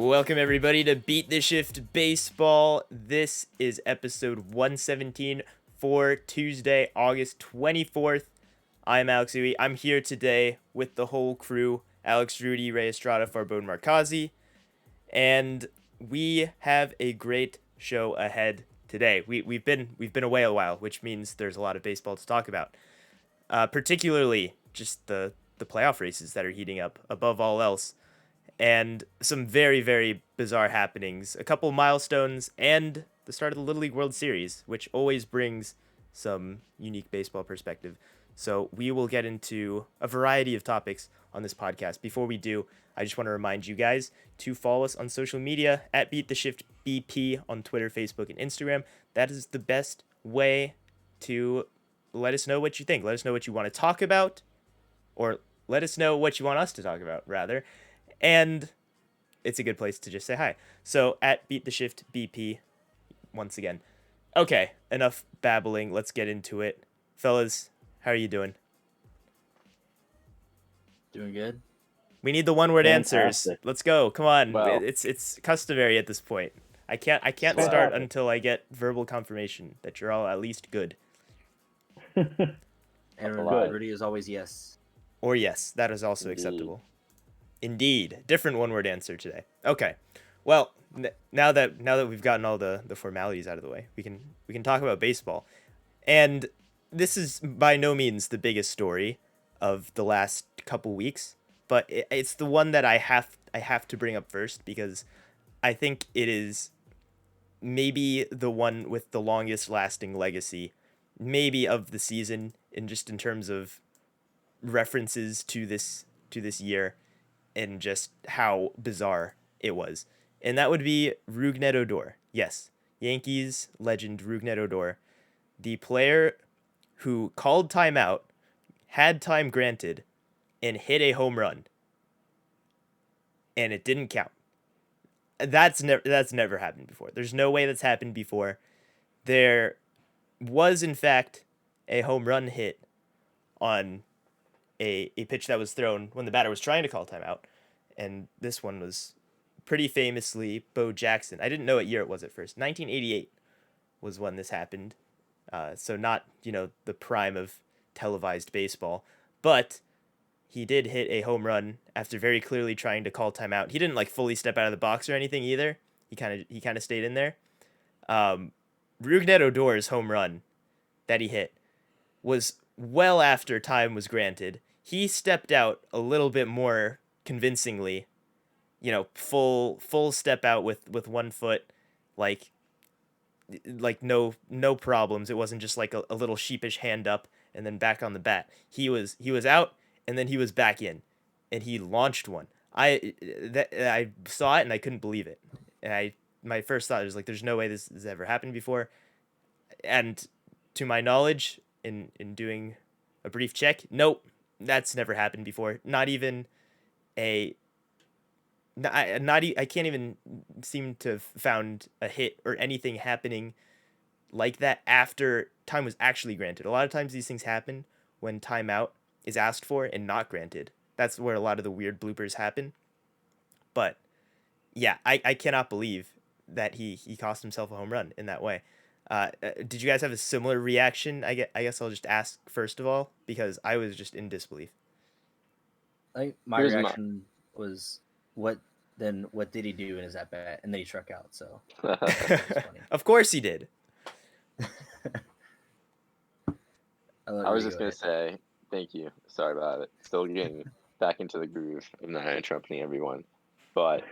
Welcome everybody to Beat the Shift Baseball. This is episode 117 for Tuesday, August 24th. I'm Alex Uwe. I'm here today with the whole crew, Alex, Roude, Ray Estrada, Farbod Markazi, and we have a great show ahead today. We've been away a while, which means there's a lot of baseball to talk about. Particularly just the playoff races that are heating up above all else. And some very, very bizarre happenings, a couple milestones, and the start of the Little League World Series, which always brings some unique baseball perspective. So we will get into a variety of topics on this podcast. Before we do, I just want to remind you guys to follow us on social media at BeatTheShiftBP on Twitter, Facebook, and Instagram. That is the best way to let us know what you think. Let us know what you want to talk about, or let us know what you want us to talk about, rather. And it's a good place to just say hi. So at Beat the Shift BP once again. Okay, enough babbling. Let's get into it. Fellas, how are you doing? Doing good. We need the one-word answers. Fantastic. Let's go. Come on. Wow. It's customary at this point. I can't start until I get verbal confirmation that you're all at least good. And Good. Rudy is always yes. Or yes, that is also acceptable. Indeed. Different one-word answer today. Okay. Well, now that we've gotten all the formalities out of the way, we can talk about baseball. And this is by no means the biggest story of the last couple weeks, but it's the one that I have to bring up first because I think it is maybe the one with the longest lasting legacy, maybe of the season, in terms of references to this year. And just how bizarre it was. And that would be Roude Odor. Yes, Yankees legend Roude Odor. The player who called timeout, had time granted, and hit a home run. And it didn't count. That's never happened before. There's no way that's happened before. There was, in fact, a home run hit on a pitch that was thrown when the batter was trying to call timeout. And this one was pretty famously Bo Jackson. I didn't know what year it was at first. 1988 was when this happened. So not, the prime of televised baseball. But he did hit a home run after very clearly trying to call timeout. He didn't fully step out of the box or anything either. He kind of stayed in there. Roude Odor's home run that he hit was well after time was granted. He stepped out a little bit more convincingly, full step out with 1 foot, like no problems. It wasn't just like a little sheepish hand up and then back on the bat. He was out and then he was back in, and he launched one. I saw it and I couldn't believe it. And my first thought was there's no way this has ever happened before. And to my knowledge, in doing a brief check, nope, that's never happened before. Not even I can't even seem to have found a hit or anything happening like that after time was actually granted. A lot of times these things happen when timeout is asked for and not granted. That's where a lot of the weird bloopers happen. But yeah, I cannot believe that he cost himself a home run in that way. Did you guys have a similar reaction? I guess I'll just ask first of all, because I was just in disbelief. My reaction was, what did he do in his at bat? And then he struck out. So that was funny. Of course he did. I was just going to say, thank you. Sorry about it. Still getting back into the groove of not interrupting everyone. But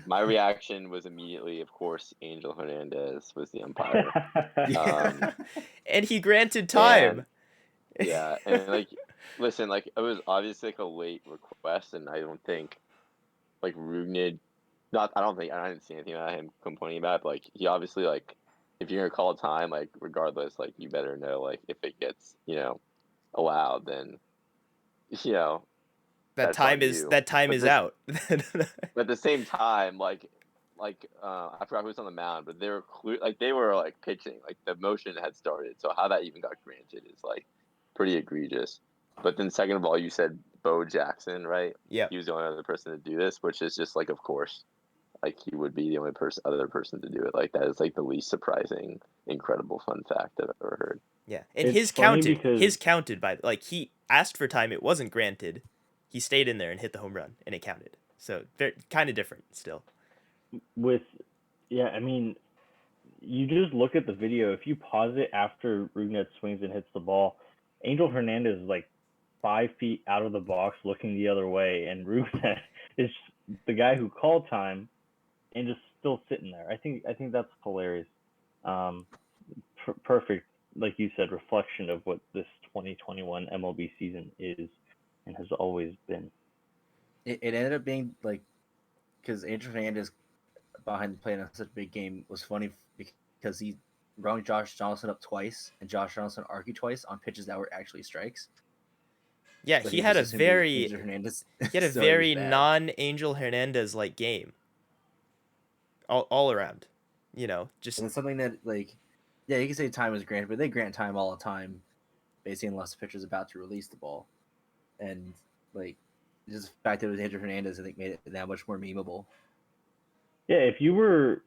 my reaction was immediately, of course, Angel Hernandez was the umpire. And he granted time. And listen, it was obviously a late request, and I don't think, Roude, I didn't see anything about him complaining about it, but, he obviously, if you're going to call time, regardless, you better know, if it gets, allowed, then, that time is out. But at the same time, I forgot who was on the mound, but they were they were pitching, the motion had started. So how that even got granted is pretty egregious. But then second of all, you said Bo Jackson, right? Yeah. He was the only other person to do this, which is just of course. like he would be the only other person to do it. Like that is like the least surprising, incredible fun fact I've ever heard. Yeah, and It's his funny counted. because- His counted by like he asked for time. It wasn't granted. He stayed in there and hit the home run, and it counted. So they're kind of different still. I mean, you just look at the video. If you pause it after Roude swings and hits the ball, Angel Hernandez is like 5 feet out of the box looking the other way, and Roude is the guy who called time and just still sitting there. I think that's hilarious. Perfect, like you said, reflection of what this 2021 MLB season is and has always been. It ended up being like, because Angel Hernandez behind the plate in such a big game was funny because he rung Josh Johnson up twice, and Josh Johnson argued twice on pitches that were actually strikes. Yeah, But he had a just assumed it was very Angel Hernandez, he had a so it was very bad. non-Angel Hernandez like game. All around, you know, just And it's something that, like, yeah, you can say time was granted, but they grant time all the time, basically, unless the pitcher's about to release the ball. And, like, just the fact that it was Andrew Hernandez, I think, made it that much more memeable. Yeah, if you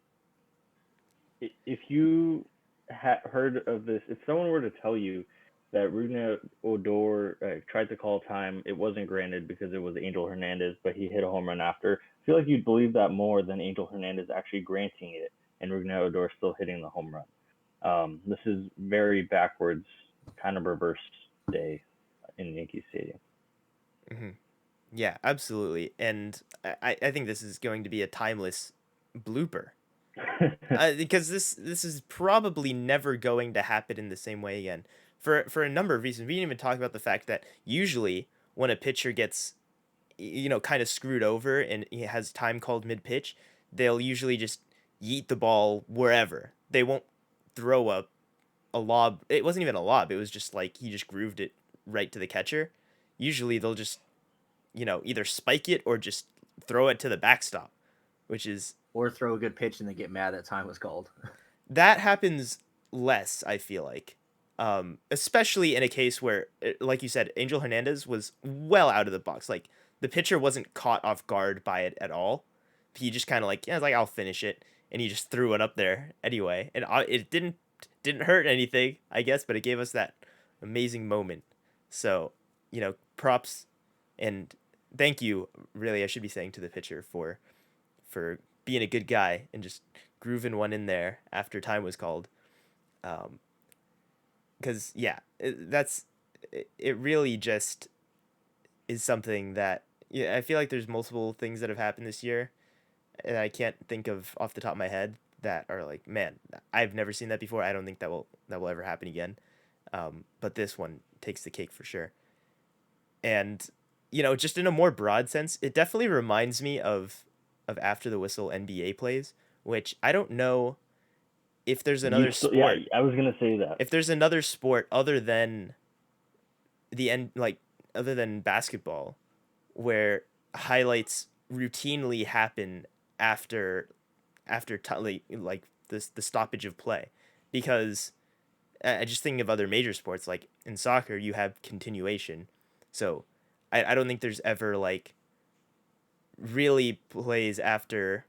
had heard of this, if someone were to tell you that Roude Odor tried to call time, it wasn't granted because it was Angel Hernandez, but he hit a home run after, I feel like you'd believe that more than Angel Hernandez actually granting it and Roude Odor still hitting the home run. This is very backwards, kind of reverse day in Yankee Stadium. Mm-hmm. Yeah, absolutely. And I think this is going to be a timeless blooper. Because this is probably never going to happen in the same way again. For a number of reasons. We didn't even talk about the fact that usually when a pitcher gets, you know, kind of screwed over and he has time called mid-pitch, they'll usually just yeet the ball wherever. They won't throw a lob. It wasn't even a lob. It was just like he just grooved it right to the catcher. Usually they'll just, you know, either spike it or just throw it to the backstop, which is... Or throw a good pitch and then get mad that time was called. That happens less, I feel like. Especially in a case where, like you said, Angel Hernandez was well out of the box. Like, the pitcher wasn't caught off guard by it at all. He just kind of like, yeah, like, I'll finish it. And he just threw it up there anyway. And it didn't hurt anything, I guess, but it gave us that amazing moment. So, you know, props and thank you, really, I should be saying, to the pitcher for being a good guy and just grooving one in there after time was called. Because, yeah, it really just is something that, yeah, I feel like there's multiple things that have happened this year, and I can't think of off the top of my head that are like, man, I've never seen that before. I don't think that will ever happen again. But this one takes the cake for sure. And, you know, just in a more broad sense, it definitely reminds me of after the whistle NBA plays, which I don't know if there's another sport. Yeah, I was gonna say that. If there's another sport other than other than basketball, where highlights routinely happen after like the stoppage of play, because I just think of other major sports, like in soccer you have continuation, so I don't think there's ever like really plays after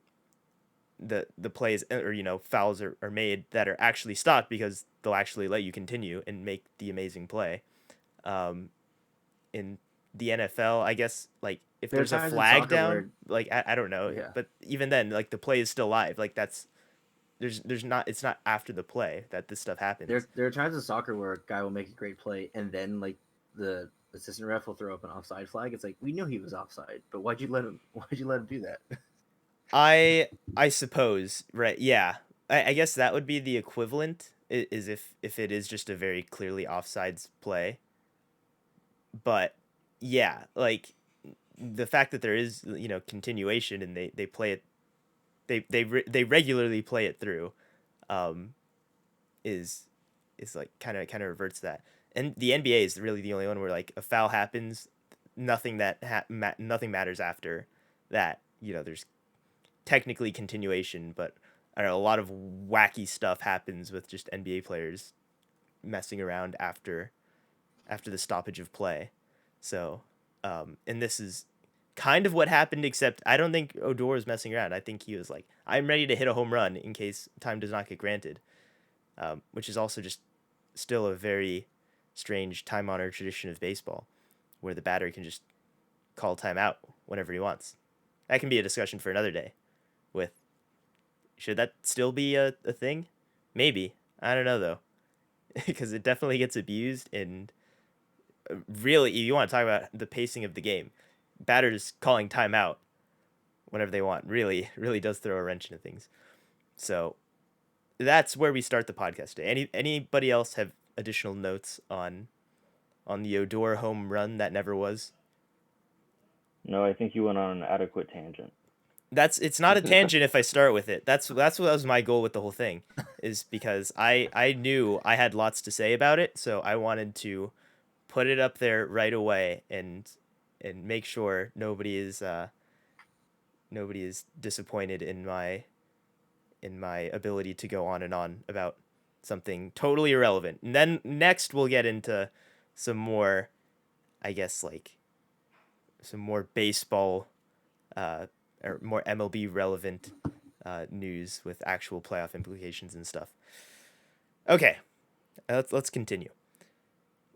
the plays, or, you know, fouls are made that are actually stopped because they'll actually let you continue and make the amazing play. In the NFL, I guess, like, if there's a flag down, like, I don't know, Yeah. but even then, like, the play is still live. Like, there's not, it's not after the play that this stuff happens. There are times in soccer where a guy will make a great play and then, like, the assistant ref will throw up an offside flag. It's like, we knew he was offside, but why'd you let him do that? I suppose, right? Yeah, I guess that would be the equivalent, is if it is just a very clearly offsides play. But yeah, like, the fact that there is, you know, continuation and they play it, they regularly play it through, is like kind of reverts that. And the NBA is really the only one where, like, a foul happens, nothing matters after that. You know, there's technically continuation, but I don't know, a lot of wacky stuff happens with just NBA players messing around after the stoppage of play. So, and this is kind of what happened, except I don't think Odor was messing around. I think he was like, I'm ready to hit a home run in case time does not get granted, which is also just still a very strange time-honored tradition of baseball, where the batter can just call timeout whenever he wants. That can be a discussion for another day. With should that still be a thing? Maybe. I don't know though, because it definitely gets abused. And really, you want to talk about the pacing of the game, batters calling timeout whenever they want really does throw a wrench into things. So that's where we start the podcast today. Anybody else have additional notes on the Odor home run that never was? No, I think you went on an adequate tangent. It's not a tangent if I start with it. That's what was my goal with the whole thing, is because I knew I had lots to say about it, so I wanted to put it up there right away and make sure nobody is disappointed in my ability to go on and on about something totally irrelevant. And then next we'll get into some more, I guess, like some more baseball or more MLB relevant news with actual playoff implications and stuff. Okay, let's continue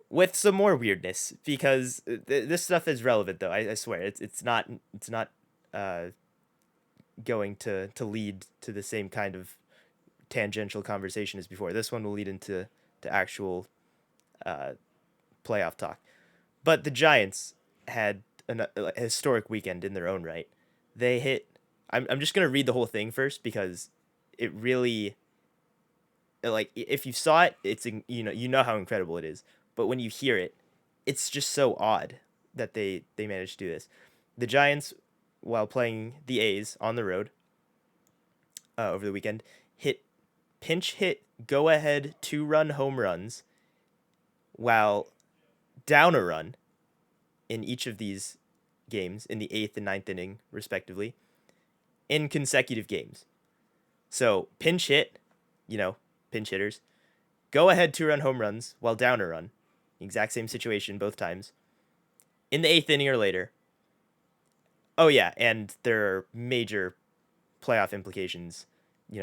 with some more weirdness, because this stuff is relevant though. I swear it's not going to lead to the same kind of tangential conversation as before. This one will lead into actual playoff talk. But the Giants had a historic weekend in their own right. They hit. I'm just gonna read the whole thing first, because it really, like, if you saw it, it's you know how incredible it is. But when you hear it, it's just so odd that they managed to do this. The Giants, while playing the A's on the road over the weekend, pinch hit go ahead 2-run home runs while down a run in each of these games in the 8th and 9th inning, respectively, in consecutive games. So pinch hit, pinch hitters, go ahead 2-run home runs while down a run, exact same situation both times, in the 8th inning or later. Oh yeah, and there are major playoff implications,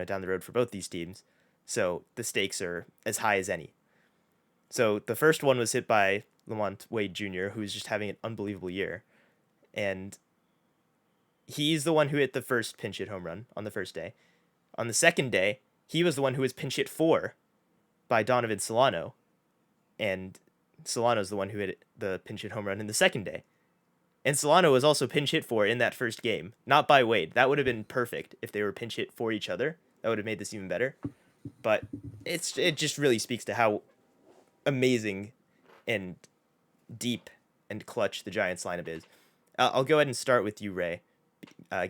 down the road for both these teams. So the stakes are as high as any. So the first one was hit by Lamont Wade Jr., who's just having an unbelievable year. And he's the one who hit the first pinch hit home run on the first day. On the second day, he was the one who was pinch hit for by Donovan Solano. And Solano's the one who hit the pinch hit home run in the second day. And Solano was also pinch hit for in that first game, not by Wade. That would have been perfect if they were pinch hit for each other. That would have made this even better. But it just really speaks to how amazing and deep and clutch the Giants lineup is. I'll go ahead and start with you, Ray,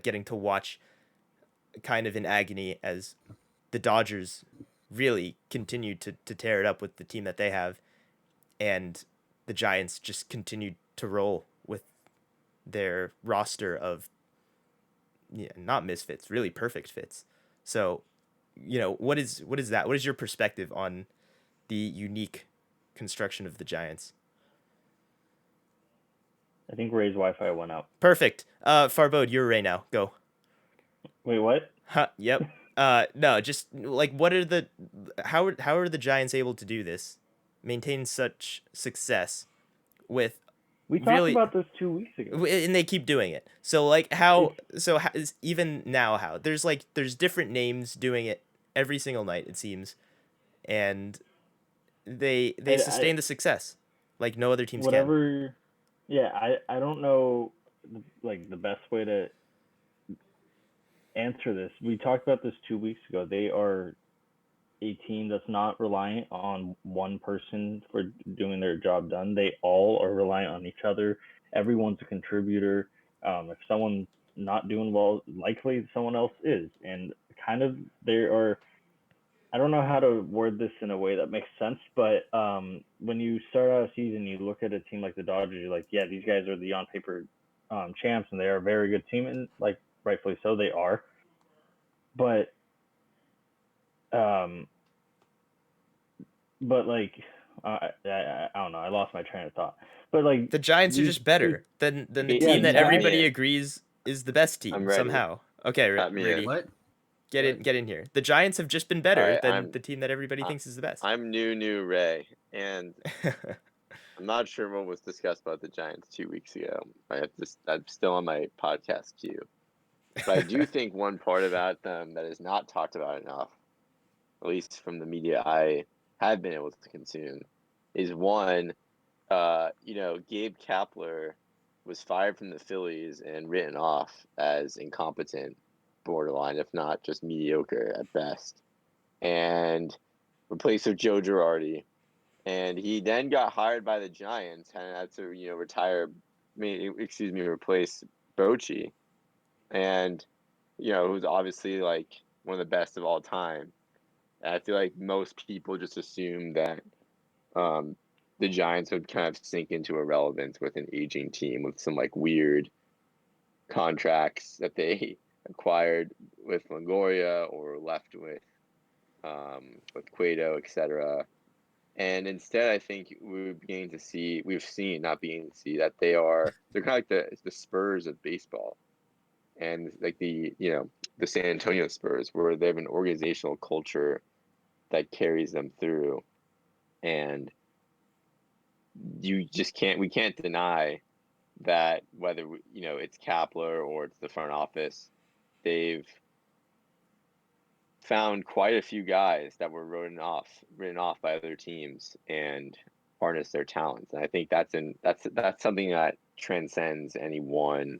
getting to watch kind of in agony as the Dodgers really continue to tear it up with the team that they have, and the Giants just continue to roll with their roster of not misfits, really perfect fits. So, what is that? What is your perspective on the unique construction of the Giants? I think Ray's Wi-Fi went out. Perfect. Farbod, you're Ray now. Go. Wait, what? Yep. No, just like how are the Giants able to do this, maintain such success with We talked about this 2 weeks ago. and they keep doing it. So like how is even now how there's different names doing it every single night, it seems, and they sustain the success like no other teams can. Yeah, I don't know like the best way to answer this. We talked about this 2 weeks ago. They are a team that's not reliant on one person for doing their job done. They all are reliant on each other. Everyone's a contributor. If someone's not doing well, likely someone else is. And kind of there are, I don't know how to word this in a way that makes sense, but when you start out a season, you look at a team like the Dodgers, you're like, yeah, these guys are the on paper champs, and they are a very good team, and like rightfully so, they are. But like I don't know, I lost my train of thought. But like The Giants are you- just better than the Yeah, team that yeah. everybody agrees is the best team I'm ready. somehow. Okay, Cut me in. Rudy, What? get in here. The Giants have just been better Alright, than the team that everybody I- thinks is the best. I'm new Ray, and I'm not sure what was discussed about the Giants 2 weeks ago. I'm still on my podcast queue. But I do think one part about them that is not talked about enough, at least from the media I have been able to consume, is one, Gabe Kapler was fired from the Phillies and written off as incompetent, borderline, if not just mediocre at best, and replaced with Joe Girardi. And he then got hired by the Giants and had to, replace Bochy. And, who's obviously like one of the best of all time. And I feel like most people just assume that the Giants would kind of sink into irrelevance with an aging team with some like weird contracts that they acquired with Longoria or left with Cueto, etc. And instead, I think we've seen that they're kind of like the Spurs of baseball, and like the San Antonio Spurs, where they have an organizational culture that carries them through, and we can't deny that whether it's Kapler or it's the front office, they've found quite a few guys that were written off by other teams and harness their talents. And I think that's something that transcends any one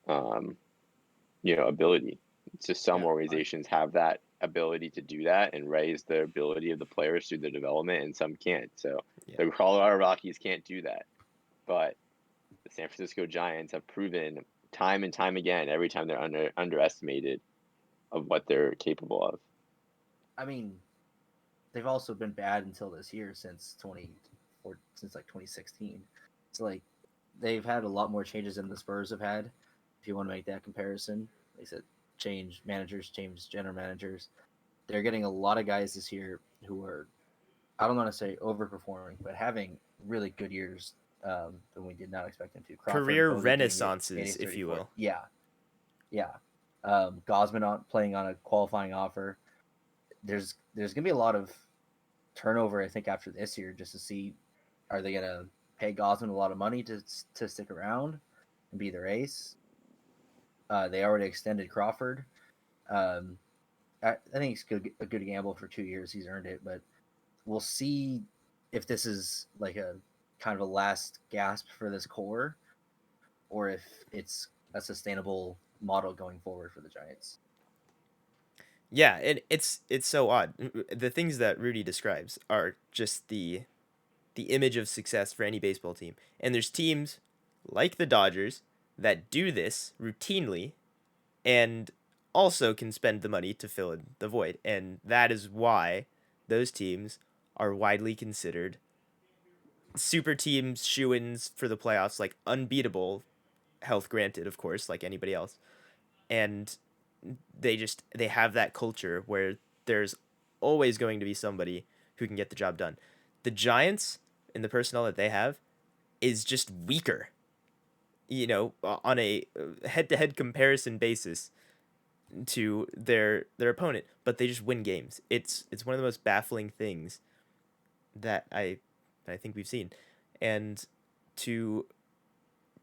ability. It's just some organizations have that ability to do that and raise the ability of the players through their development, and some can't. So the Colorado Rockies can't do that, but the San Francisco Giants have proven time and time again, every time they're underestimated, of what they're capable of. I mean, they've also been bad until this year since 2016. It's like they've had a lot more changes than the Spurs have had. If you want to make that comparison, they said change managers, change general managers. They're getting a lot of guys this year who are, I don't want to say overperforming, but having really good years than we did not expect them to. Crawford, Career Bogut getting renaissances, if you 34. will. Yeah. Gosman playing on a qualifying offer. There's gonna be a lot of turnover, I think, after this year, just to see, are they gonna pay Gosman a lot of money to stick around and be their ace? They already extended Crawford. I think it's a good gamble for 2 years. He's earned it, but we'll see if this is like a kind of a last gasp for this core, or if it's a sustainable model going forward for the Giants. Yeah, it's so odd. The things that Rudy describes are just the image of success for any baseball team. And there's teams like the Dodgers that do this routinely and also can spend the money to fill in the void. And that is why those teams are widely considered super teams, shoo-ins for the playoffs, like unbeatable, health granted, of course, like anybody else. And they have that culture where there's always going to be somebody who can get the job done. The Giants and the personnel that they have is just weaker, on a head-to-head comparison basis to their opponent, but they just win games. It's one of the most baffling things that I think we've seen. And to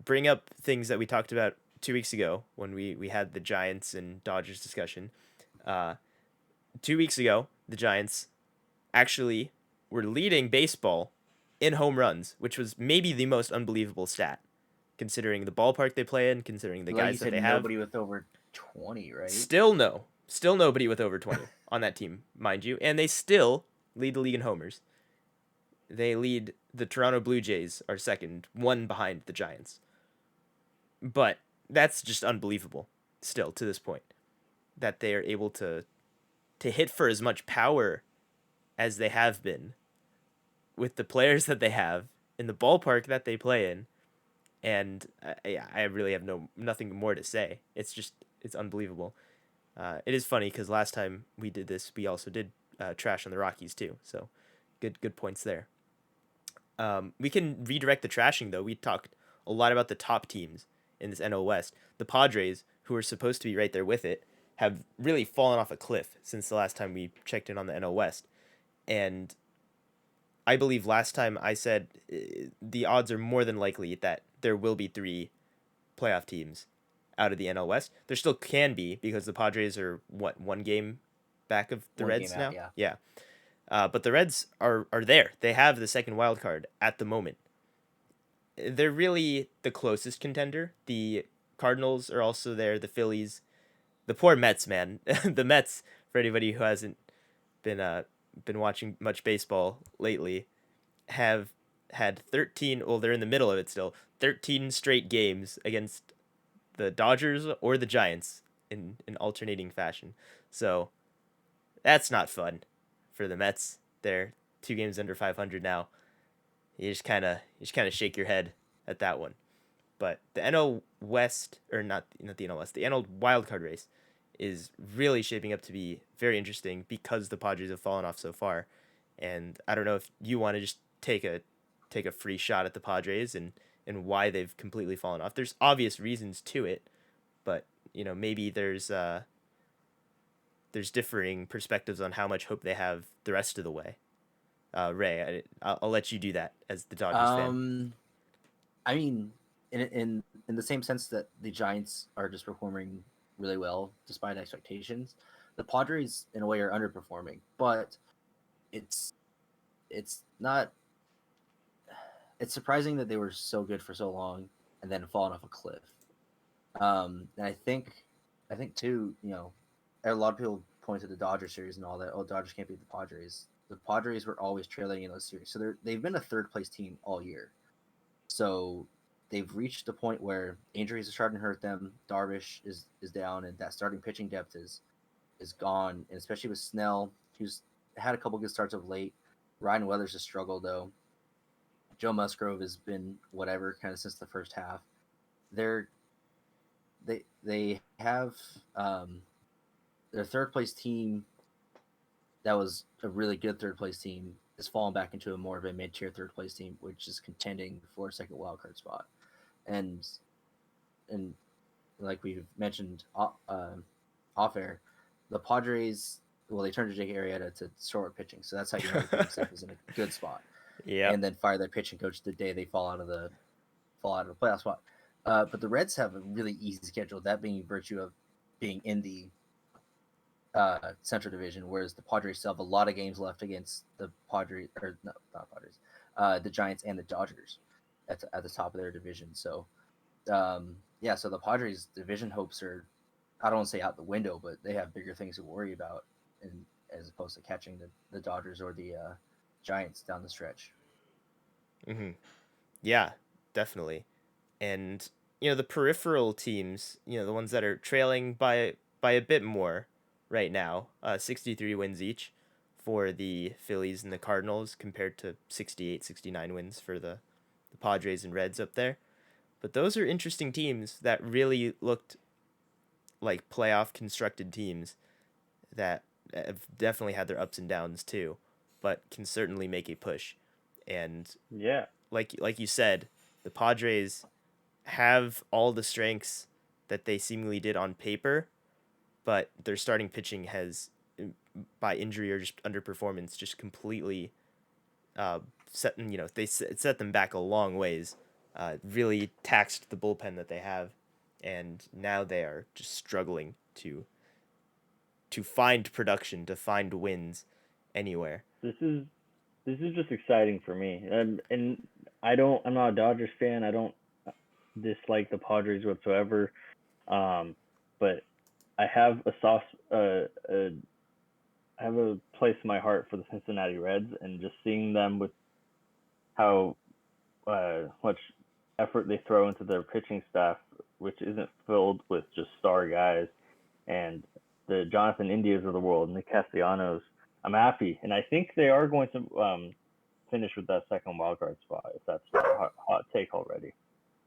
bring up things that we talked about 2 weeks ago when we had the Giants and Dodgers discussion. 2 weeks ago, the Giants actually were leading baseball in home runs, which was maybe the most unbelievable stat, considering the ballpark they play in, considering the guys that they have. Nobody with over 20, right? Still nobody with over 20 on that team, mind you, and they still lead the league in homers. They lead the Toronto Blue Jays are second, one behind the Giants. But that's just unbelievable still to this point, that they are able to hit for as much power as they have been with the players that they have in the ballpark that they play in. And I really have nothing more to say. It's unbelievable. It is funny because last time we did this, we also did trash on the Rockies too. So good points there. We can redirect the trashing though. We talked a lot about the top teams in this NL West. The Padres, who are supposed to be right there with it, have really fallen off a cliff since the last time we checked in on the NL West. And I believe last time I said the odds are more than likely that there will be 3 playoff teams out of the NL West. There still can be because the Padres are one game back of the One Reds game out, now. yeah. But the Reds are there. They have the second wild card at the moment. They're really the closest contender. The Cardinals are also there. The Phillies, the poor Mets, man. The Mets, for anybody who hasn't been watching much baseball lately, have had 13. Well, they're in the middle of it still. 13 straight games against the Dodgers or the Giants in alternating fashion. So that's not fun for the Mets. They're 2 games under 500 now. You just kind of shake your head at that one. But the NL West, or not the NL West, the NL wildcard race is really shaping up to be very interesting because the Padres have fallen off so far. And I don't know if you want to just take a free shot at the Padres and why they've completely fallen off. There's obvious reasons to it, but maybe there's differing perspectives on how much hope they have the rest of the way. Ray, I'll let you do that as the Dodgers fan. I mean, in the same sense that the Giants are just performing really well despite expectations, the Padres in a way are underperforming. But it's not. It's surprising that they were so good for so long and then fallen off a cliff. And I think too, a lot of people point to the Dodgers series and all that. Oh, Dodgers can't beat the Padres. The Padres were always trailing in those series, so they've been a third place team all year. So they've reached a point where injuries are starting to hurt them. Darvish is down, and that starting pitching depth is gone. And especially with Snell, who's had a couple good starts of late. Ryan Weathers has struggled though. Joe Musgrove has been whatever kind of since the first half. They have their third place team that was a really good third place team has fallen back into a more of a mid tier third place team, which is contending for a second wild card spot. And like we've mentioned off air, the Padres, well, they turned to Jake Arrieta to short pitching, so that's how you know the pitching staff is in a good spot. Yeah. And then fire their pitching coach the day they fall out of the playoff spot. But the Reds have a really easy schedule, that being virtue of being in the Central Division, whereas the Padres still have a lot of games left against the Padres, or no, not Padres, the Giants and the Dodgers at the top of their division. So, so the Padres' division hopes are, I don't want to say out the window, but they have bigger things to worry about, as opposed to catching the Dodgers or the Giants down the stretch. Mm-hmm. Yeah, definitely. And the peripheral teams, the ones that are trailing by a bit more right now, 63 wins each for the Phillies and the Cardinals compared to 68, 69 wins for the Padres and Reds up there. But those are interesting teams that really looked like playoff constructed teams that have definitely had their ups and downs too, but can certainly make a push. And Yeah, like you said, the Padres have all the strengths that they seemingly did on paper, but their starting pitching has, by injury or just underperformance, just completely set them back a long ways. Really taxed the bullpen that they have, and now they are just struggling to find production, to find wins anywhere. this is just exciting for me, and I'm not a Dodgers fan. I don't dislike the Padres whatsoever, but I have I have a place in my heart for the Cincinnati Reds, and just seeing them with how much effort they throw into their pitching staff, which isn't filled with just star guys, and the Jonathan Indias of the world, Nick Castellanos. I'm happy, and I think they are going to finish with that second wildcard spot. If that's a hot take already.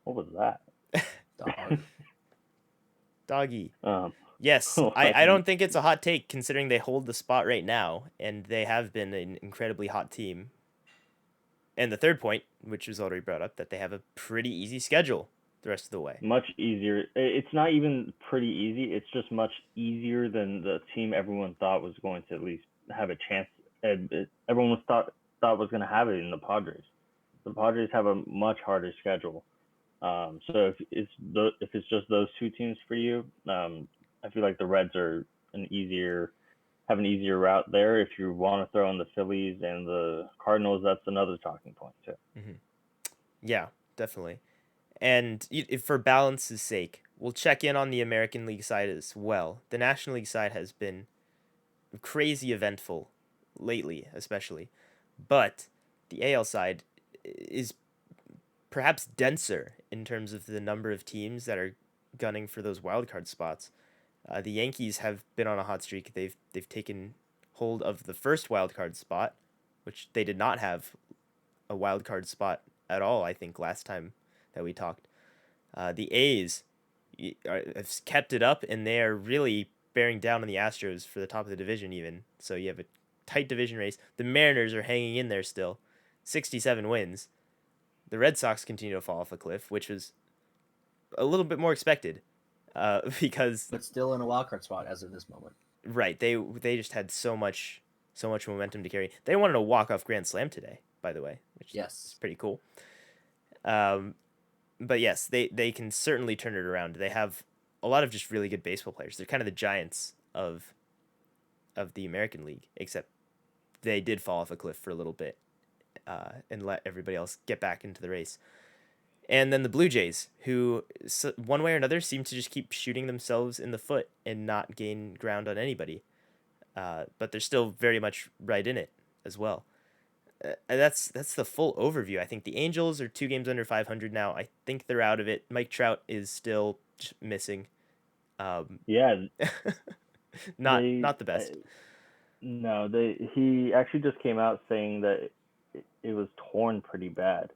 What was that? Doggy. Yes, I don't think it's a hot take considering they hold the spot right now, and they have been an incredibly hot team. And the third point, which was already brought up, that they have a pretty easy schedule the rest of the way. Much easier. It's not even pretty easy. It's just much easier than the team everyone thought was going to at least have a chance. Everyone thought was going to have it in the Padres. The Padres have a much harder schedule. So if it's just those two teams for you, I feel like the Reds are have an easier route there. If you want to throw in the Phillies and the Cardinals, that's another talking point too. Mm-hmm. Yeah, definitely. And if for balance's sake, we'll check in on the American League side as well. The National League side has been crazy eventful lately, especially. But the AL side is perhaps denser in terms of the number of teams that are gunning for those wildcard spots. The Yankees have been on a hot streak. They've taken hold of the first wildcard spot, which they did not have a wildcard spot at all, I think, last time that we talked. The A's have kept it up, and they are really bearing down on the Astros for the top of the division even. So you have a tight division race. The Mariners are hanging in there still. 67 wins. The Red Sox continue to fall off a cliff, which was a little bit more expected because... But still in a wildcard spot as of this moment. Right. They just had so much momentum to carry. They wanted a walk-off Grand Slam today, by the way, which is pretty cool. But yes, they can certainly turn it around. They have a lot of just really good baseball players. They're kind of the Giants of the American League, except they did fall off a cliff for a little bit and let everybody else get back into the race. And then the Blue Jays, who one way or another seem to just keep shooting themselves in the foot and not gain ground on anybody. But they're still very much right in it as well. That's the full overview. I think the Angels are 2 games under 500 now. I think they're out of it. Mike Trout is still missing. Yeah. not the best. No, he actually just came out saying that it was torn pretty bad.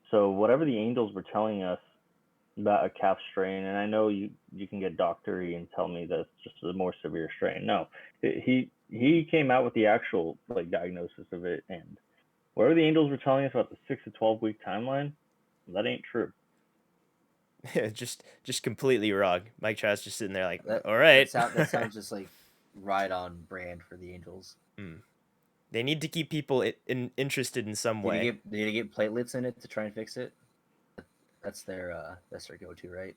So whatever the Angels were telling us about a calf strain, and I know you can get doctory and tell me that it's just a more severe strain. No, he came out with the actual diagnosis of it, and whatever the Angels were telling us about the 6 to 12 week timeline, that ain't true. just completely wrong. Mike Trout's just sitting there like, all right. That sounds just like right on brand for the Angels. They need to keep people interested in some way. Did they get platelets in it to try and fix it? That's their go-to, right?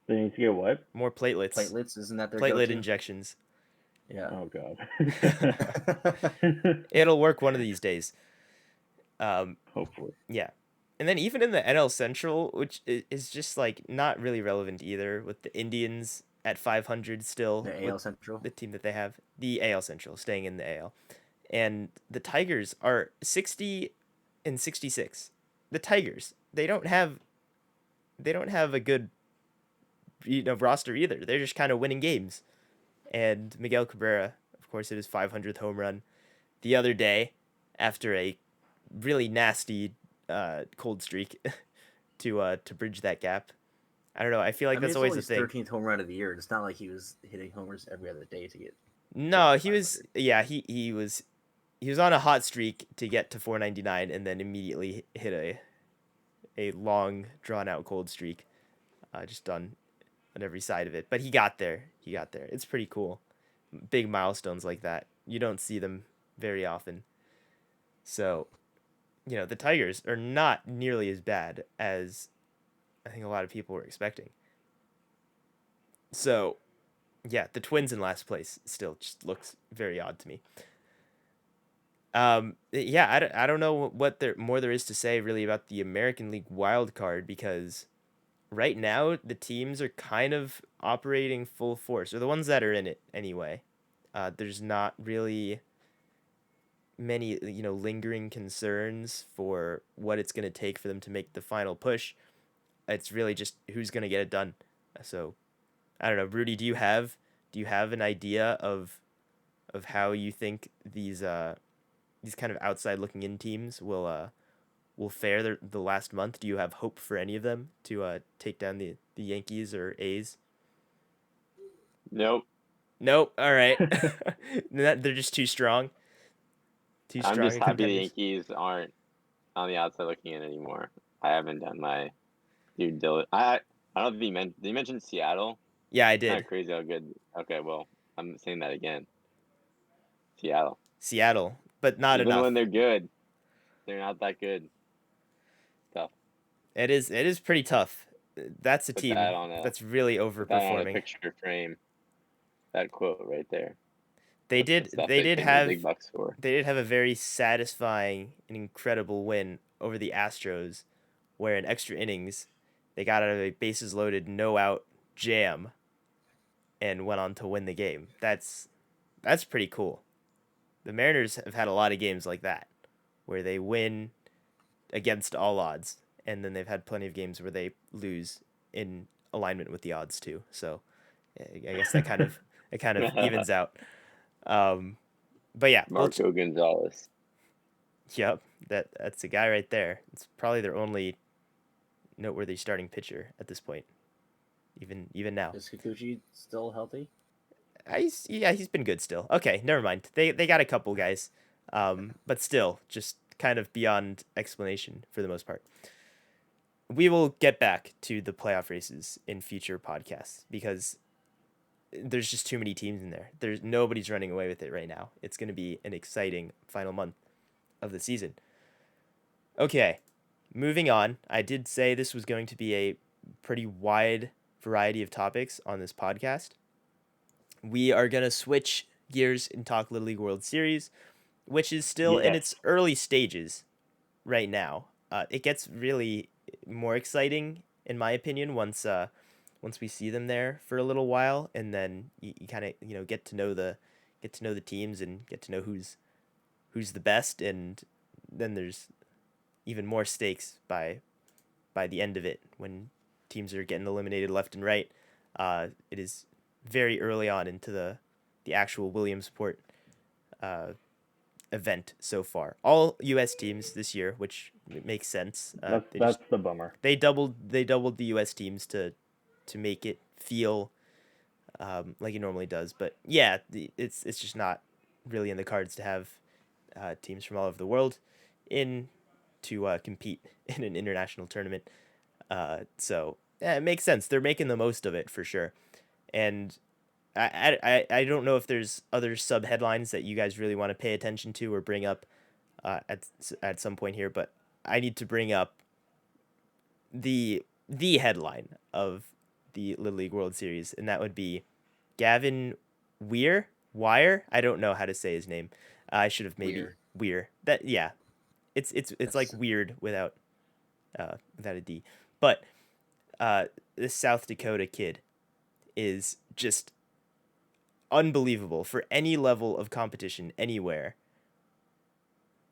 They need to get what? More platelets. Platelets, isn't that their platelet go-to? injections? Yeah. Oh God. It'll work one of these days. Hopefully. Yeah. And then even in the NL Central, which is just not really relevant either, with the Indians at 500 still. The AL Central. The team that they have. The AL Central, staying in the AL. And the Tigers are 60 and 66. The Tigers, they don't have a good roster either. They're just kind of winning games. And Miguel Cabrera, of course, hit his 500th home run the other day after a really nasty cold streak to bridge that gap. I don't know. I feel like that's always the thing. 13th home run of the year. It's not like he was hitting homers every other day to get. No, he was. Yeah, he was on a hot streak to get to 499 and then immediately hit a long drawn out cold streak, just on every side of it. But he got there. It's pretty cool. Big milestones like that, you don't see them very often. So, the Tigers are not nearly as bad as I think a lot of people were expecting. So, yeah, the Twins in last place still just looks very odd to me. Yeah, I don't know what there is to say really about the American League wild card, because right now the teams are kind of operating full force, or the ones that are in it anyway. There's not really many lingering concerns for what it's going to take for them to make the final push. It's really just who's going to get it done. So I don't know, Rudy, do you have an idea of how you think these kind of outside looking in teams will fare the last month? Do you have hope for any of them to take down the Yankees or A's? Nope. All right. They're just too strong. I'm just happy the Yankees aren't on the outside looking in anymore. I haven't done my due diligence. I don't think did you mention Seattle? Yeah, I Kind did. of crazy how good. Okay, well, I'm saying that again. Seattle. But not Even enough. when they're good, they're not that good. Tough. It is pretty tough. That's a Put team that on a that's really put that on a overperforming. picture frame. That quote right there. They That's the did stuff they they did pay the have big bucks for. they did have a very satisfying and incredible win over the Astros, where in extra innings they got out of a bases loaded no out jam and went on to win the game. That's pretty cool. The Mariners have had a lot of games like that where they win against all odds, and then they've had plenty of games where they lose in alignment with the odds too. So I guess that kind of evens out. But yeah, Marco Gonzalez. Yep, that's a guy right there. It's probably their only noteworthy starting pitcher at this point, even now. Is Kikuchi still healthy? He's been good still. Okay, never mind. They got a couple guys, but still, just kind of beyond explanation for the most part. We will get back to the playoff races in future podcasts because there's just too many teams in there. Nobody's running away with it right now. It's going to be an exciting final month of the season. Okay, moving on. I did say this was going to be a pretty wide variety of topics on this podcast. We are going to switch gears and talk Little League World Series, which is still in its early stages right now. It gets really more exciting, in my opinion, once we see them there for a little while, and then you kind of get to know the teams and get to know who's the best, and then there's even more stakes by the end of it when teams are getting eliminated left and right. It is very early on into the actual Williamsport event so far. All U.S. teams this year, which makes sense. That's the bummer. They doubled the U.S. teams to make it feel like it normally does. But yeah, it's just not really in the cards to have teams from all over the world in to compete in an international tournament. So yeah, it makes sense. They're making the most of it for sure. And I don't know if there's other sub headlines that you guys really want to pay attention to or bring up at some point here, but I need to bring up the headline of the Little League World Series, and that would be Gavin Weir. I don't know how to say his name. I should have maybe Weir. That yeah, it's like weird without a D. But this South Dakota kid is just unbelievable for any level of competition anywhere.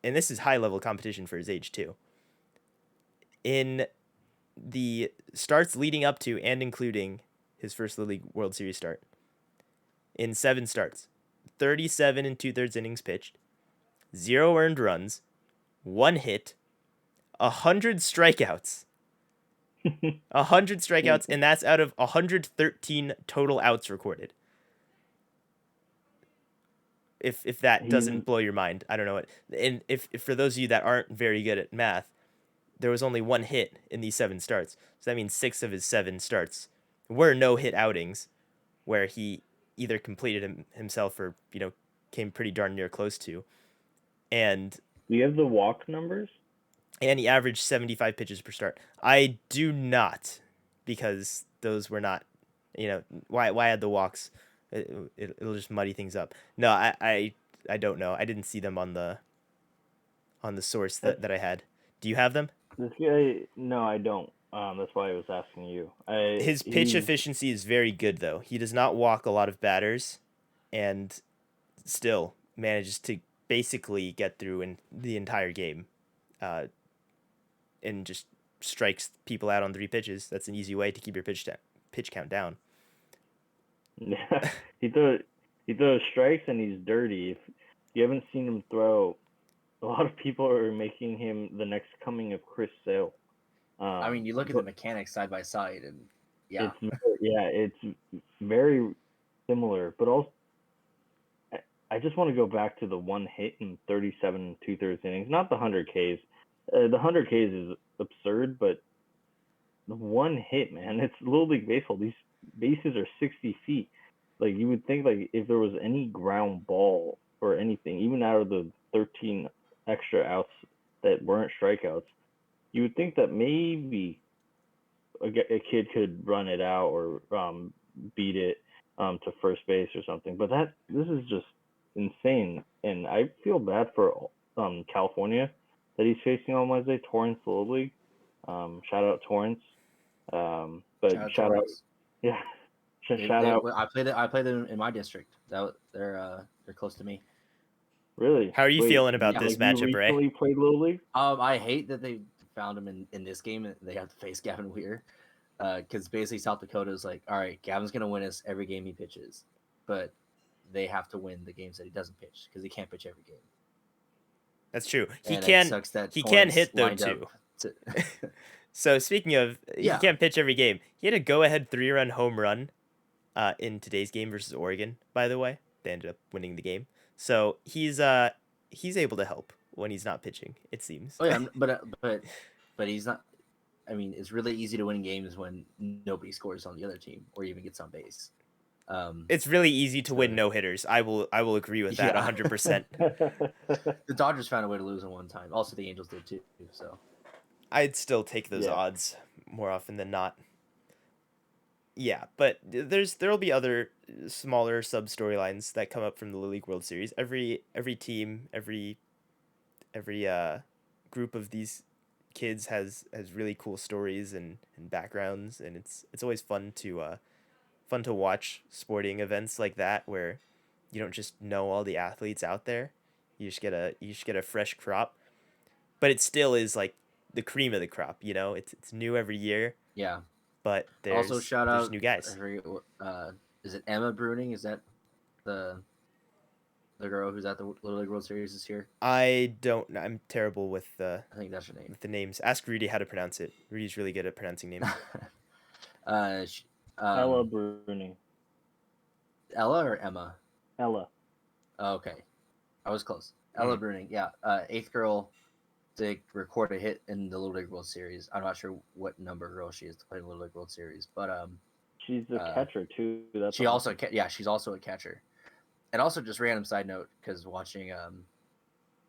And this is high level competition for his age too. In the starts leading up to and including his first Little League World Series start, in 7 starts, 37 and 2/3 innings pitched, 0 earned runs, 1 hit, 100 strikeouts. 100 strikeouts, and that's out of 113 total outs recorded. If that doesn't blow your mind, I don't know what. And if for those of you that aren't very good at math, there was only 1 hit in these 7 starts. So that means 6 of his 7 starts were no hit outings, where he either completed himself or came pretty darn near close to. And do you have the walk numbers? And he averaged 75 pitches per start. I do not, because those were not, why add the walks? It'll just muddy things up. No, I don't know. I didn't see them on the source that I had. Do you have them? This guy, no, I don't. That's why I was asking you. His pitch efficiency is very good, though. He does not walk a lot of batters, and still manages to basically get through in the entire game. And just strikes people out on 3 pitches. That's an easy way to keep your pitch count down. Yeah, he throws strikes and he's dirty. If you haven't seen him throw, a lot of people are making him the next coming of Chris Sale. I mean, you look at the mechanics side by side, and yeah, it's very similar. But also, I just want to go back to the 1 hit in 37 2/3 innings, not the 100 Ks. The 100 Ks is absurd, but the one hit, man, it's Little League Baseball. These bases are 60 feet. Like, you would think, like, if there was any ground ball or anything, even out of the 13 extra outs that weren't strikeouts, you would think that maybe a kid could run it out or beat it to first base or something. But this is just insane, and I feel bad for California that he's facing on Wednesday. Torrance Little League. Shout out Torrance. But shout out, yeah. Shout out. I played them in my district. They're close to me. Really? How are you feeling about yeah, this like matchup, you Ray? recently played Little League? I hate that they found him in this game and they have to face Gavin Weir. Because basically South Dakota is like, all right, Gavin's gonna win us every game he pitches, but they have to win the games that he doesn't pitch because he can't pitch every game. That's true. He And can. it sucks that He can Torrance hit though lined too. up So speaking of, Yeah. he can't pitch every game. He had a go-ahead 3-run home run in today's game versus Oregon. By the way, they ended up winning the game. So he's able to help when he's not pitching. It seems. Oh yeah, but he's not. I mean, it's really easy to win games when nobody scores on the other team or even gets on base. It's really easy to win no hitters. I will agree with that Yeah. 100%. The Dodgers found a way to lose in one time. Also, the Angels did too. So I'd still take those Yeah. odds more often than not. Yeah, but there'll be other smaller sub storylines that come up from the Little League World Series. Every team, every group of these kids has really cool stories and backgrounds, and it's always fun to watch sporting events like that where you don't just know all the athletes out there. You just get a fresh crop, but it still is like the cream of the crop. You know, it's new every year, yeah. but there's Also, shout there's out new guys. Is it Emma Bruning? Is that the girl who's at the Little League World Series this year? I don't. I'm terrible with I think that's her name. with the names. Ask Rudy how to pronounce it. Rudy's really good at pronouncing names. Ella Bruning. Ella or Emma? Ella. Oh, okay, I was close. Ella Bruning, yeah, eighth girl to record a hit in the Little League World Series. I'm not sure what number girl she is to play in the Little League World Series, but she's a catcher too. That's she's also a catcher. And also, just random side note, because watching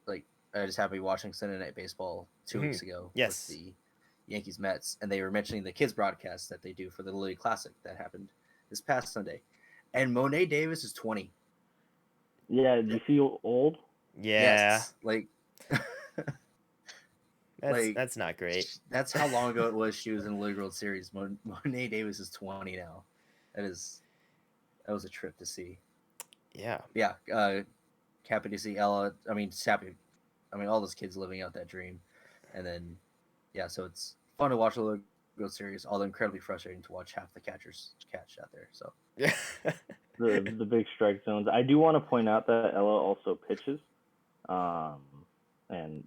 like I just happened to be watching Sunday Night Baseball 2 weeks ago Yes. with the Yankees Mets, and they were mentioning the kids broadcast that they do for the Little League Classic that happened this past Sunday, and Monet Davis is 20. Yeah, do you feel old? Yeah, Yes, like that's not great. That's how long ago it was she was in the Little League World Series. Monet Davis is 20 now. That was a trip to see. Yeah. Yeah, happy to see Ella. I mean, just happy. I mean, all those kids living out that dream, and then, yeah. So it's fun to watch the Little League World Series. Although incredibly frustrating to watch half the catchers catch out there. So Yeah. the big strike zones. I do want to point out that Ella also pitches, and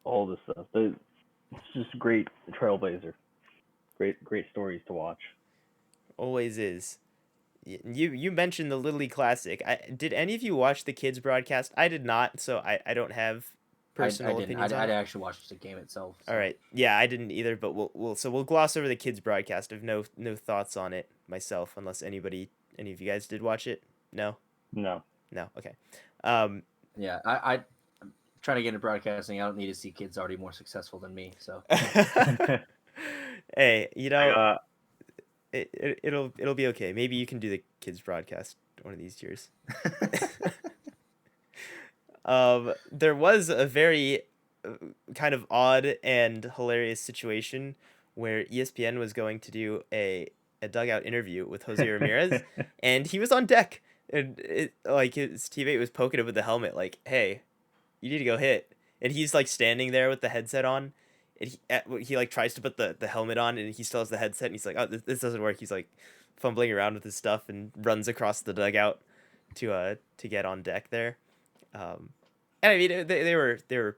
all this stuff. It's just great trailblazer. Great stories to watch. Always is. You mentioned the Little League Classic. Did any of you watch the kids broadcast? I did not, so I don't have personal I didn't. opinions on I it. actually watched the game itself. So. All right. Yeah, I didn't either, but we'll gloss over the kids broadcast. I have no thoughts on it myself, unless any of you guys did watch it. No. No. Okay. Yeah, I'm trying to get into broadcasting. I don't need to see kids already more successful than me. So Hey, it'll be okay. Maybe you can do the kids broadcast one of these years. There was a very kind of odd and hilarious situation where ESPN was going to do a dugout interview with Jose Ramirez, and he was on deck, and his teammate was poking him with the helmet, like, "Hey, you need to go hit," and he's like standing there with the headset on. And he like tries to put the helmet on, and he still has the headset, and he's like, "Oh, this doesn't work." He's like fumbling around with his stuff and runs across the dugout to get on deck there. And I mean, they were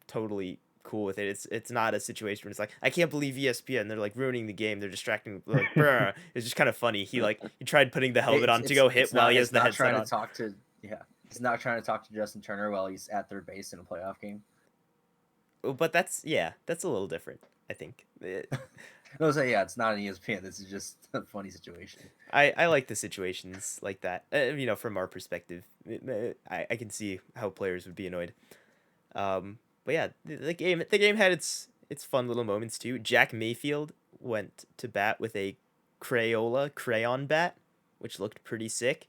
totally cool with it. It's not a situation where it's like, I can't believe ESPN, they're like ruining the game, they're distracting, like, bruh. It's just kind of funny. He tried putting the helmet on to go hit while he has the headset on. He's not trying to talk to Justin Turner while he's at third base in a playoff game. But that's a little different, I think. No, so yeah, it's not an ESPN. This is just a funny situation. I like the situations like that. From our perspective, I can see how players would be annoyed. But yeah, the game had its fun little moments too. Jack Mayfield went to bat with a crayon bat, which looked pretty sick.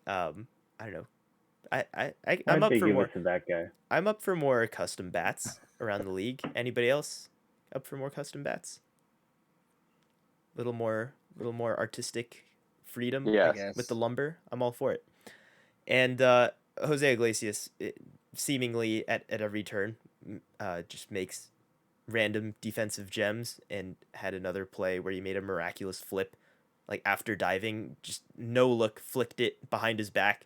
I don't know. I'm Why'd up they for give more. it to that guy? I'm up for more custom bats around the league. Anybody else up for more custom bats? Little more artistic freedom I Yes. guess. with the lumber. I'm all for it. And Jose Iglesias, seemingly at every turn, just makes random defensive gems, and had another play where he made a miraculous flip, like after diving, just no look, flicked it behind his back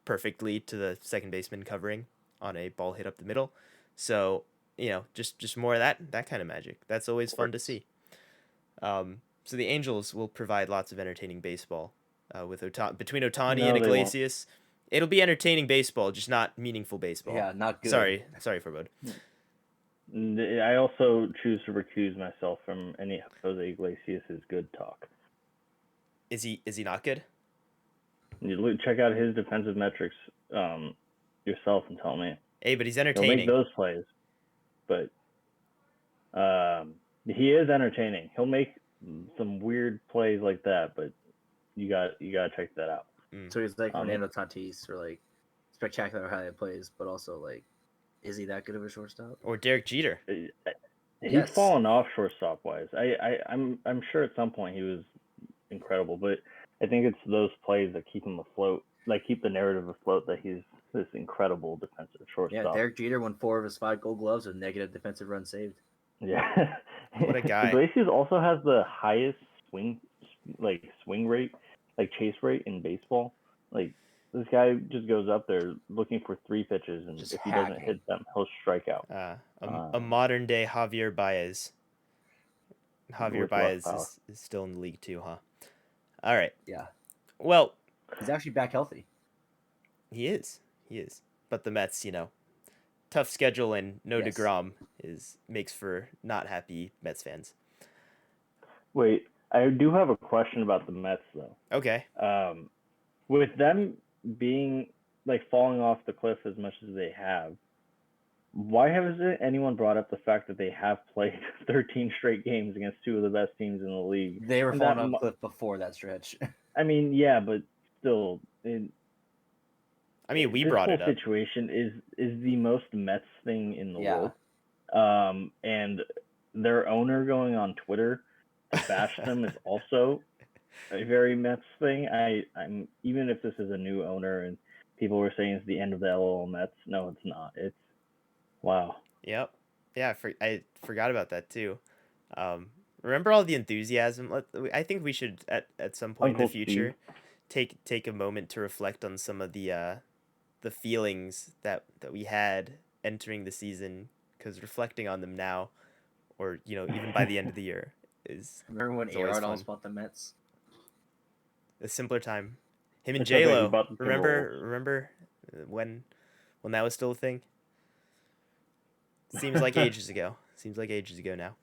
perfectly to the second baseman covering on a ball hit up the middle. So just more of that kind of magic. That's always fun to Works. see. So the Angels will provide lots of entertaining baseball with between Ohtani No, and they won't. Iglesias. It'll be entertaining baseball, just not meaningful baseball. Yeah, not good. Sorry, Farbod. I also choose to recuse myself from any Jose Iglesias' good talk. Is he not good? Check out his defensive metrics yourself and tell me. Hey, but he's He'll entertaining. make those plays, but he is entertaining. He'll make some weird plays like that, but you got to check that out. So he's like Fernando Tatis, or like spectacular highlight plays, but also like, is he that good of a shortstop? Or Derek Jeter. He's Yes. fallen off shortstop wise. I'm sure at some point he was incredible, but I think it's those plays that keep him afloat, like keep the narrative afloat that he's this incredible defensive shortstop. Yeah, Derek Jeter won 4 of his 5 Gold Gloves with negative defensive runs saved. Yeah. What a guy. Iglesias also has the highest swing rate, like chase rate in baseball. Like this guy just goes up there looking for 3 pitches, and Just if he doesn't hacking. hit them, he'll strike out. A modern day Javier Baez. Javier With less Baez power. is still in the league too, huh? All right. Yeah. Well, He's actually back healthy. he is. But the Mets, tough schedule, and no Yes. DeGrom makes for not happy Mets fans. Wait, I do have a question about the Mets though. Okay. With them being like falling off the cliff as much as they have, why hasn't anyone brought up the fact that they have played 13 straight games against 2 of the best teams in the league? They were And falling that off the cliff before that stretch. I mean, yeah, but still, We this brought whole it up. situation is the most Mets thing in the Yeah. world. And their owner going on Twitter to bash them is also a very Mets thing. I'm even if this is a new owner and people were saying it's the end of the LOL Mets. No, it's not. It's wow. Yep. Yeah, I forgot about that too. Remember all the enthusiasm? I think we should at some point in Uncle the future take a moment to reflect on some of the feelings that we had entering the season, because reflecting on them now, or even by the end of the year, is Remember when It's always Aaron fun. almost bought the Mets? a simpler time. Him and It's okay, J-Lo. we bought the Remember when that was still a thing? Seems like ages ago. Now.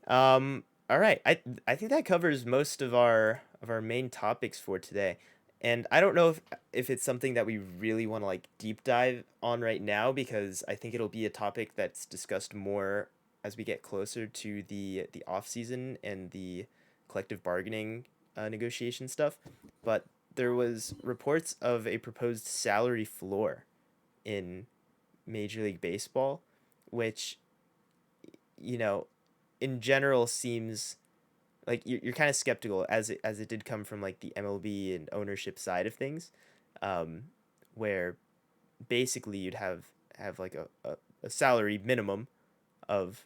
All right. I think that covers most of our main topics for today. And I don't know if it's something that we really want to like deep dive on right now, because I think it'll be a topic that's discussed more as we get closer to the off season and the collective bargaining negotiation stuff. But there was reports of a proposed salary floor in Major League Baseball, which in general seems like you're kind of skeptical, as it did come from like the MLB and ownership side of things, where basically you'd have like a salary minimum of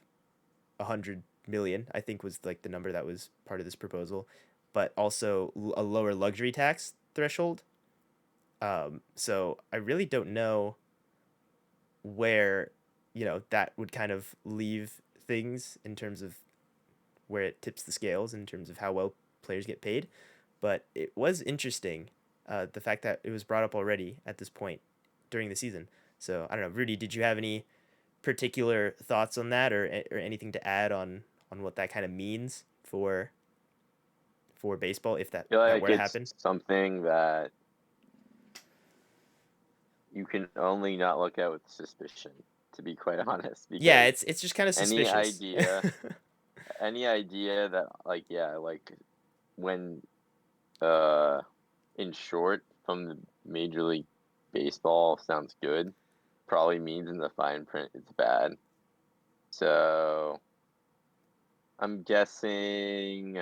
100 million, I think was like the number that was part of this proposal, but also a lower luxury tax threshold. So I really don't know where that would kind of leave things in terms of where it tips the scales in terms of how well players get paid. But it was interesting, the fact that it was brought up already at this point during the season. So I don't know, Rudy, did you have any particular thoughts on that, or anything to add on what that kind of means for baseball if I feel that like were to it's happen? something that you can only not look at with suspicion, to be quite honest, Yeah, because it's just kind of any suspicious. idea that when in short from the Major League Baseball sounds good, probably means in the fine print it's bad. So I'm guessing.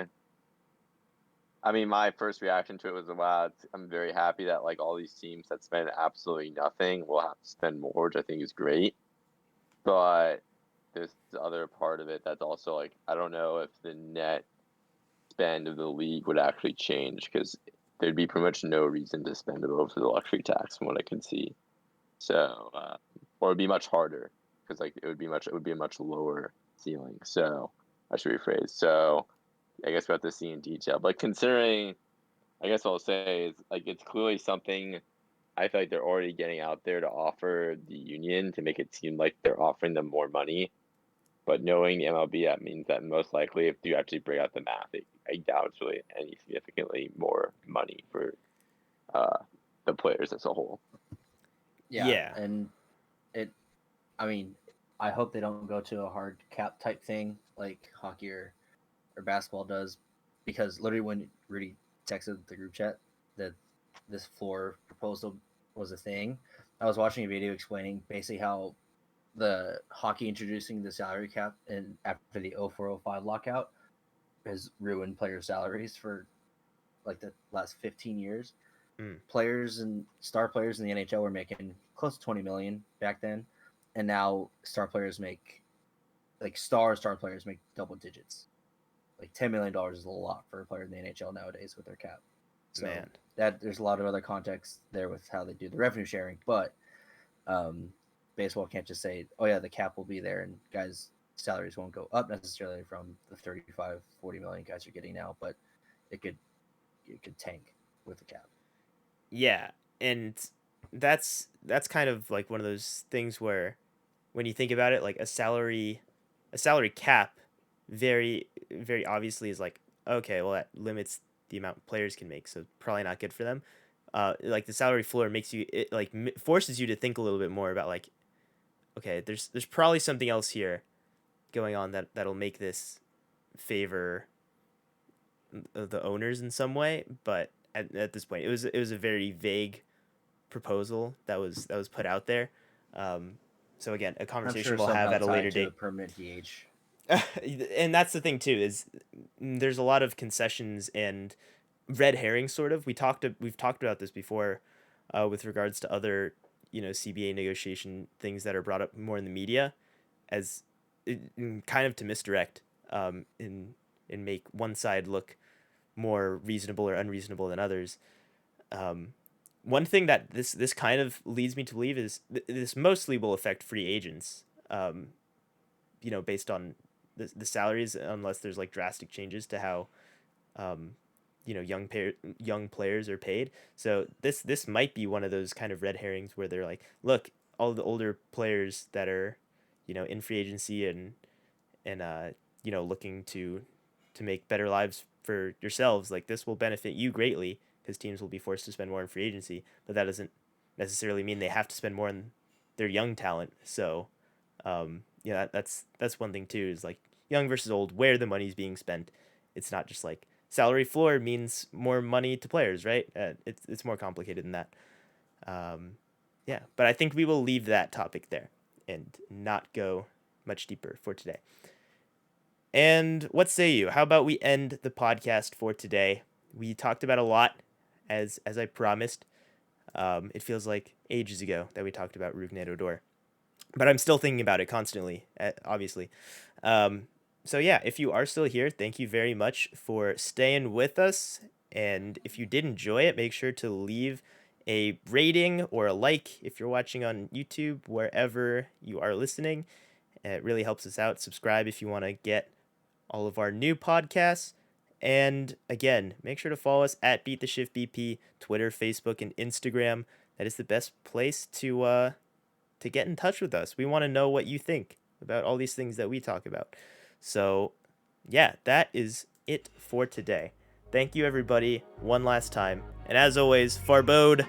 I mean, my first reaction to it was, wow, I'm very happy that like all these teams that spend absolutely nothing will have to spend more, which I think is great. But there's the other part of it that's also like, I don't know if the net spend of the league would actually change, because there'd be pretty much no reason to spend it over the luxury tax from what I can see. So, or it'd be much harder, because like it would be a much lower ceiling. So I should rephrase. So I guess we have to see in detail. But considering, I guess what I'll say is like it's clearly something I feel like they're already getting out there to offer the union to make it seem like they're offering them more money. But knowing the MLB, that means that most likely, if you actually bring out the math, I doubt it's really any significantly more money for the players as a whole. Yeah. And it, I mean, I hope they don't go to a hard cap type thing like hockey or basketball does, because literally when Rudy texted the group chat that this floor proposal was a thing, I was watching a video explaining basically how the hockey introducing the salary cap and after the 0405 lockout has ruined players' salaries for like the last 15 years. Players and star players in the NHL were making close to 20 million back then, and now star players make like star players make double digits. Like $10 million is a lot for a player in the NHL nowadays with their cap. So Man. that there's a lot of other context there with how they do the revenue sharing, but baseball can't just say, oh yeah, the cap will be there and guys' salaries won't go up necessarily from the 35, 40 million guys are getting now, but it could tank with the cap. Yeah, and that's kind of like one of those things where when you think about it, like a salary cap very obviously is like, okay, well that limits the amount players can make, so probably not good for them. Like the salary floor makes you, it like forces you to think a little bit more about like, okay, there's probably something else here going on that'll make this favor the owners in some way, but at this point it was a very vague proposal that was put out there. So again, a I'm conversation sure we'll have somehow at a later tied to a date. permanent DH. And that's the thing too, is there's a lot of concessions and red herrings sort of. We've talked about this before, with regards to other CBA negotiation things that are brought up more in the media, as kind of to misdirect, and make one side look more reasonable or unreasonable than others. One thing that this kind of leads me to believe is this mostly will affect free agents. Based on the salaries, unless there's like drastic changes to how, young players are paid. So this might be one of those kind of red herrings where they're like, look, all the older players that are, in free agency and looking to make better lives for yourselves, like this will benefit you greatly because teams will be forced to spend more in free agency, but that doesn't necessarily mean they have to spend more on their young talent. So, that's one thing too, is like young versus old, where the money's being spent. It's not just like salary floor means more money to players, right? It's more complicated than that. Yeah, but I think we will leave that topic there and not go much deeper for today. And what say you? How about we end the podcast for today? We talked about a lot, as I promised. It feels like ages ago that we talked about Roude and Odor, but I'm still thinking about it constantly, obviously. So yeah, if you are still here, thank you very much for staying with us. And if you did enjoy it, make sure to leave a rating or a like if you're watching on YouTube, wherever you are listening. It really helps us out. Subscribe if you want to get all of our new podcasts. And again, make sure to follow us at Beat the Shift BP, Twitter, Facebook, and Instagram. That is the best place to to get in touch with us. We want to know what you think about all these things that we talk about. So, yeah, that is it for today. Thank you, everybody, one last time. And as always, Farbod.